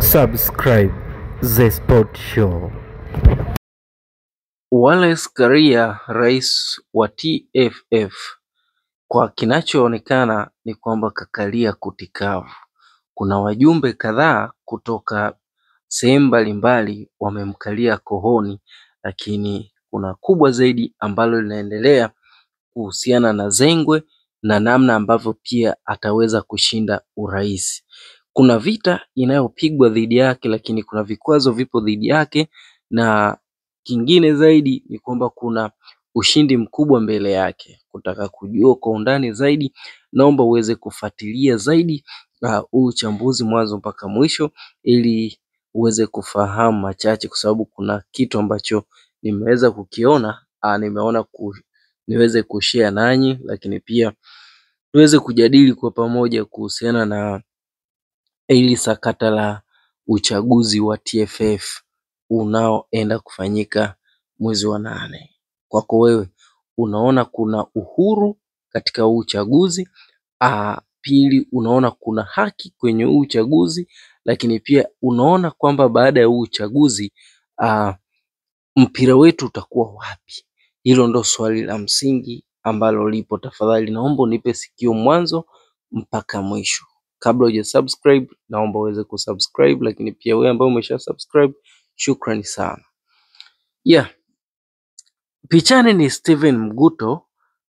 Subscribe The Sport Show. Wallace Karia, rais wa TFF, kwa kinachoonekana ni kwamba kakalia kuti kavu. Kuna wajumbe kadhaa kutoka sehemu mbalimbali wamemkalia kohoni, lakini kuna kubwa zaidi ambalo linaendelea kuhusiana na Zengwe na namna ambavyo pia ataweza kushinda urais. Kuna vita inayopigwa dhidi yake, lakini kuna vikwazo vipo dhidi yake, na kingine zaidi ni kwamba kuna ushindi mkubwa mbele yake. Kutaka kujua kwa undani zaidi, naomba uweze kufuatilia zaidi huu uchambuzi mwanzo mpaka mwisho, ili uweze kufahamu machache, kwa sababu kuna kitu ambacho nimeweza kukiona, nimeona niweze kushare nanyi, lakini pia tuweze kujadili kwa pamoja kuhusiana na hili sakata la uchaguzi wa TFF unaoenda kufanyika mwezi wa 8. Kwako wewe, unaona kuna uhuru katika huu uchaguzi? Pili, unaona kuna haki kwenye huu uchaguzi? Lakini pia unaona kwamba baada ya huu uchaguzi mpira wetu utakuwa wapi? Hilo ndo swali la msingi ambalo lipo. Tafadhali naomba unipe sikio mwanzo mpaka mwisho. Kabla huja subscribe, naomba uweze kusubscribe, lakini pia wewe ambao umesha subscribe, shukrani sana. Pichani ni Steven Mguto,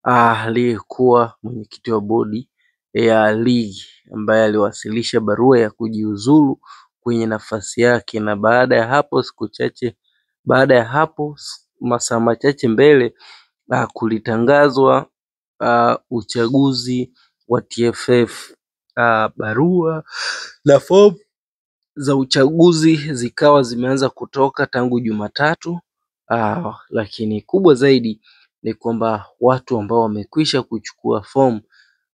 aliyekuwa mwenyekiti wa bodi ya ligi, ambaye aliwasilisha barua ya kujiuzulu kwenye nafasi yake, na baada ya hapo masaa machache mbele kulitangazwa uchaguzi wa TFF. Barua na fomu za uchaguzi zikawa zimeanza kutoka tangu Jumatatu, lakini kubwa zaidi ni kwamba watu ambao wamekwisha kuchukua fomu,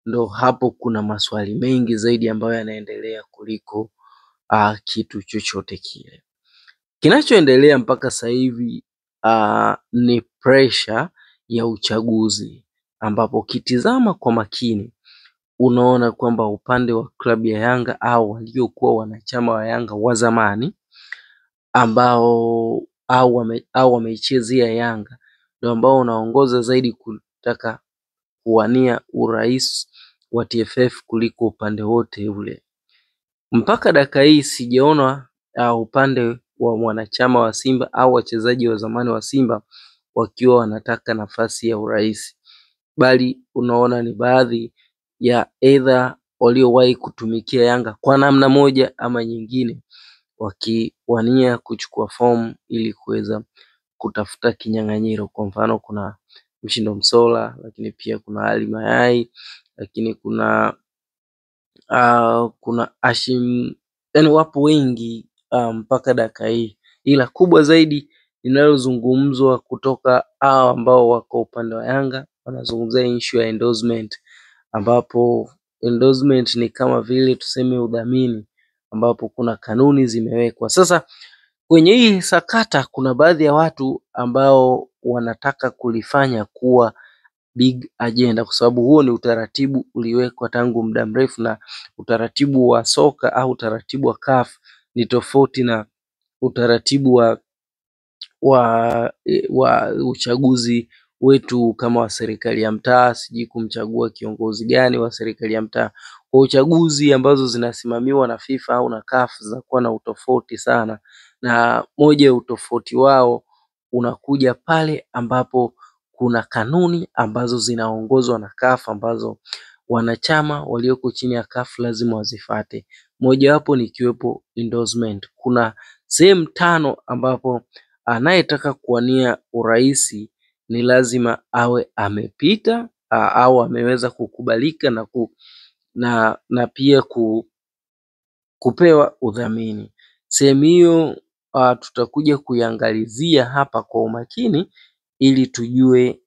ndo hapo kuna maswali mengi zaidi ambayo yanaendelea kuliko kitu chochote kile. Kinachoendelea mpaka sasa hivi ni pressure ya uchaguzi, ambapo ukitizama kwa makini unaona kwamba upande wa klabu ya Yanga au waliokuwa wanachama wa Yanga wa zamani ambao wameichezea Yanga ndio ambao unaongoza zaidi kutaka kuwania urais wa TFF kuliko upande wote ule. Mpaka dakika hii sijaona upande wa mwanachama wa Simba au wachezaji wa zamani wa Simba wakiwa wanataka nafasi ya urais, bali unaona ni baadhi ya either waliowahi kutumikia Yanga kwa namna moja ama nyingine wakiwania kuchukua fomu ili kuweza kutafuta kinyang'anyiro. Kwa mfano kuna Mshindo Msola, lakini pia kuna Ali Mayai, lakini kuna Hashim, yani wapo wengi mpaka dakika hii, ila kubwa zaidi linalozungumzwa kutoka hao ambao wako upande wa Yanga wanazungumzia issue ya endorsement, ambapo endorsement ni kama vile tuseme udhamini, ambapo kuna kanuni zimewekwa. Sasa kwenye hii sakata kuna baadhi ya watu ambao wanataka kulifanya kuwa big agenda, kwa sababu huo ni utaratibu uliwekwa tangu muda mrefu, na utaratibu wa soka au utaratibu wa CAF ni tofauti na utaratibu wa uchaguzi wetu kama wa serikali ya mtaa, sijui kumchagua kiongozi gani wa serikali ya mtaa. Kwa uchaguzi ambazo zinasimamiwa na FIFA au na CAF za kuwa na utofauti sana, na moja ya utofauti wao unakuja pale ambapo kuna kanuni ambazo zinaongozwa na CAF ambazo wanachama walioko chini ya CAF lazima wazifuate. Mojawapo ni kiwepo endorsement. Kuna sehemu 5 ambapo anayetaka kuwania urais ni lazima awe amepita au ameweza kukubalika na pia kupewa udhamini. Sehemu hiyo tutakuja kuiangalizia hapa kwa umakini ili tujue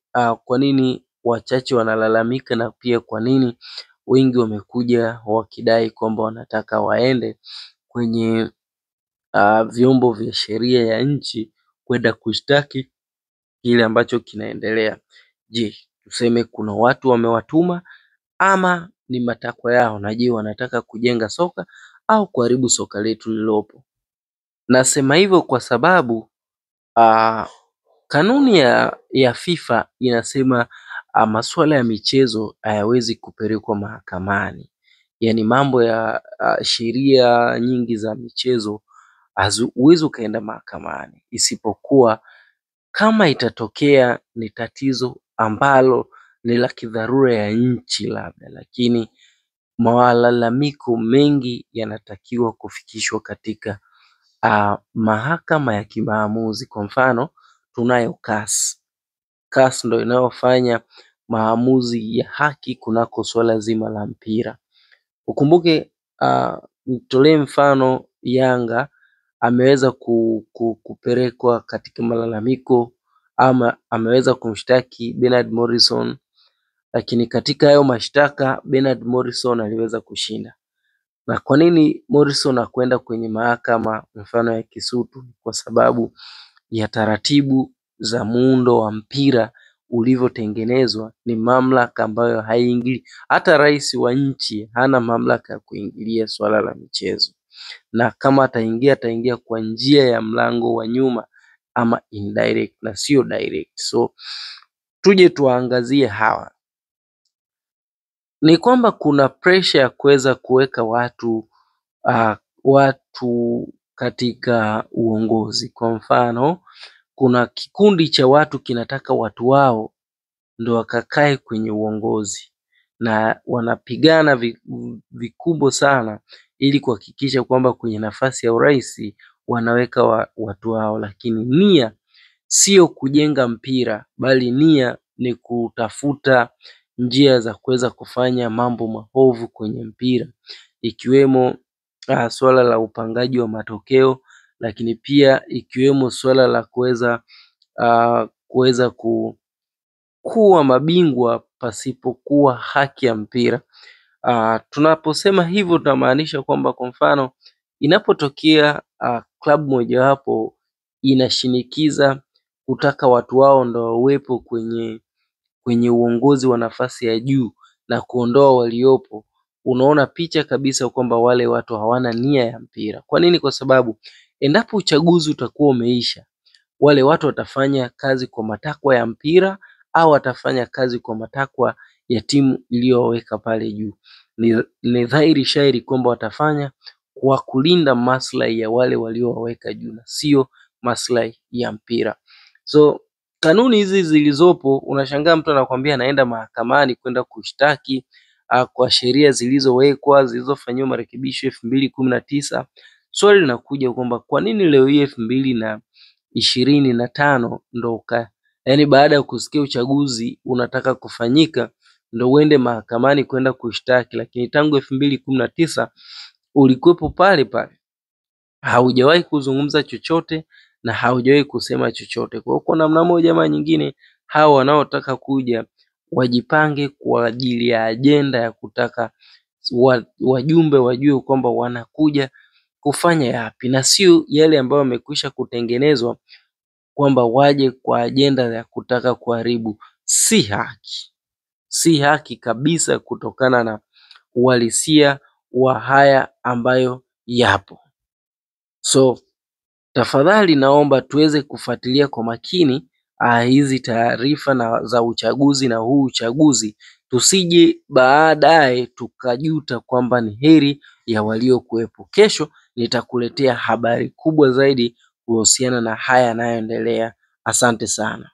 kwa nini wachache wanalalamika, na pia kwa nini wengi wamekuja wakidai kwamba wanataka waende kwenye vyombo vya sheria ya nchi kwenda kushtaki kile ambacho kinaendelea. Je, tuseme kuna watu wamewatuma ama ni matakwa yao? Na je, wanataka kujenga soka au kuharibu soka letu lililopo. Nasema hivyo kwa sababu kanuni ya FIFA inasema masuala ya michezo hayawezi kupelekwa mahakamani. Yaani mambo ya sheria nyingi za michezo huwezi ukaenda mahakamani, isipokuwa kama itatokea ni tatizo ambalo ni la kidharura ya nchi labda, lakini malalamiko mengi yanatakiwa kufikishwa katika mahakama ya kimaamuzi. Kwa mfano tunayo CAS. CAS ndio inayofanya maamuzi ya haki kunako swala zima la mpira. Ukumbuke nitolee mfano Yanga ameweza kupelekwa katika malalamiko ama ameweza kumshtaki Bernard Morrison, lakini katika hayo mashtaka Bernard Morrison aliweza kushinda. Na kwa nini Morrison hakwenda kwenye mahakama mfano ya Kisutu? Kwa sababu ya taratibu za muundo wa mpira ulivyotengenezwa. Ni mamlaka ambayo haiingili. Hata rais wa nchi hana mamlaka ya kuingilia swala la michezo, na kama ataingia kwa njia ya mlango wa nyuma ama indirect na sio direct. So tuje tuangazie hawa, ni kwamba kuna pressure ya kuweza kuweka watu katika uongozi. Kwa mfano kuna kikundi cha watu kinataka watu wao ndo wakakae kwenye uongozi, na wanapigana vikubwa sana ili kuhakikisha kwamba kwenye nafasi ya urais wanaweka watu wao, lakini nia sio kujenga mpira, bali nia ni kutafuta njia za kuweza kufanya mambo maovu kwenye mpira, ikiwemo swala la upangaji wa matokeo, lakini pia ikiwemo swala la kuweza kuwa mabingwa pasipokuwa haki ya mpira. Tunaposema hivyo tunamaanisha kwamba kwa mfano inapotokea klabu mojawapo inashinikiza kutaka watu wao ndo wawepo kwenye uongozi wa nafasi ya juu na kuondoa waliopo, unaona picha kabisa kwamba wale watu hawana nia ya mpira. Kwa nini? Kwa sababu endapo uchaguzi utakuwa umeisha, wale watu watafanya kazi kwa matakwa ya mpira au watafanya kazi kwa matakwa ya timu iliyoweka pale juu. Ni dhahiri shairi kwamba watafanya kwa kulinda maslahi ya wale waliowaweka juu na sio maslahi ya mpira. So kanuni hizi zilizopo, unashangaa mtu anakuambia anaenda mahakamani kwenda kushtaki kwa sheria zilizowekwa zilizofanyiwa marekebisho 2019. Swali linakuja kwamba kwa nini leo hii 2025 ndo yaani baada ya kusikia uchaguzi unataka kufanyika ndo uende mahakamani kwenda kushtaki, lakini tangu 2019 ulikuwepo pale pale, haujawahi kuzungumza chochote na haujawahi kusema chochote. Kwa hiyo kwa namna moja ama nyingine, hao wanaotaka kuja wajipange kwa ajili ya ajenda ya kutaka wajumbe wajue kwamba wanakuja kufanya yapi, na sio yale ambayo wamekwisha kutengenezwa kwamba waje kwa ajenda ya kutaka kuharibu. Si haki kabisa, kutokana na uhalisia wa haya ambayo yapo. So tafadhali naomba tuweze kufuatilia kwa makini hizi taarifa za uchaguzi na huu uchaguzi, tusije baadaye tukajuta kwamba ni heri ya waliokuwepo. Kesho nitakuletea habari kubwa zaidi kuhusiana na haya yanayoendelea. Asante sana.